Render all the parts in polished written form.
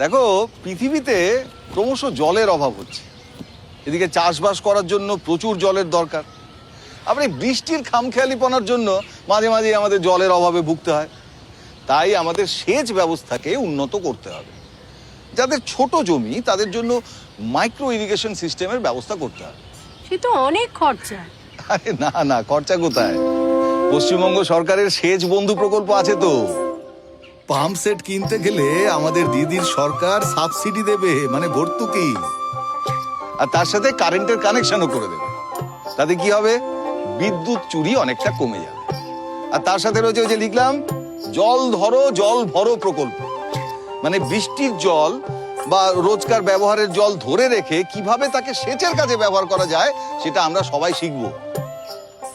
দেখো, পৃথিবীতে ক্রমশ জলের অভাব হচ্ছে। এদিকে চাষবাস করার জন্য প্রচুর জলের দরকার। আবার এই বৃষ্টির খামখেয়ালিপনার জন্য মাঝে মাঝে আমাদের জলের অভাবে ভুগতে হয়। তাই আমাদের সেচ ব্যবস্থাকে উন্নত করতে হবে। যাদের ছোট জমি তাদের জন্য মাইক্রো ইরিগেশন সিস্টেমের ব্যবস্থা করতে হবে। সে তো অনেক খরচা। আরে না না, খরচা কোথায়? পশ্চিমবঙ্গ সরকারের সেচ বন্ধু প্রকল্প আছে তো। পাম্প সেট কিনতে গেলে আমাদের দিদির সরকার সাবসিডি দেবে, মানে ভর্তুকি। আর তার সাথে কারেন্টের কানেকশনও করে দেবে। তাতে কি হবে? বিদ্যুৎ চুরি অনেকটা কমে যাবে। আর তার সাথে রয়েছে ওই যে লিখলাম জল ধরো জল ভরো প্রকল্প, মানে বৃষ্টির জল বা রোজকার ব্যবহারের জল ধরে রেখে কিভাবে তাকে সেচের কাজে ব্যবহার করা যায় সেটা আমরা সবাই শিখব।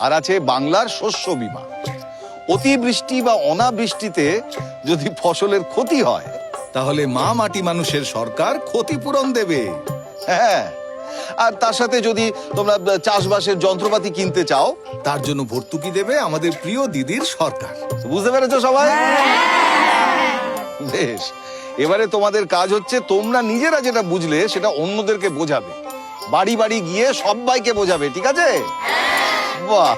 আর আছে বাংলার শস্য বীমা। অতিবৃষ্টি বা অনাবৃষ্টিতে যদি ফসলের ক্ষতি হয় তাহলে মা মাটি মানুষের সরকার ক্ষতিপূরণ দেবে। হ্যাঁ, আর তার সাথে যদি তোমরা চাষবাসের যন্ত্রপাতি কিনতে চাও তার জন্য ভর্তুকি দেবে আমাদের প্রিয় দিদির সরকার। বুঝতে পেরেছো সবাই? বেশ, এবারে তোমাদের কাজ হচ্ছে তোমরা নিজেরা যেটা বুঝলে সেটা অন্যদেরকে বোঝাবে, বাড়ি বাড়ি গিয়ে সবাইকে বোঝাবে, ঠিক আছে? বাহ।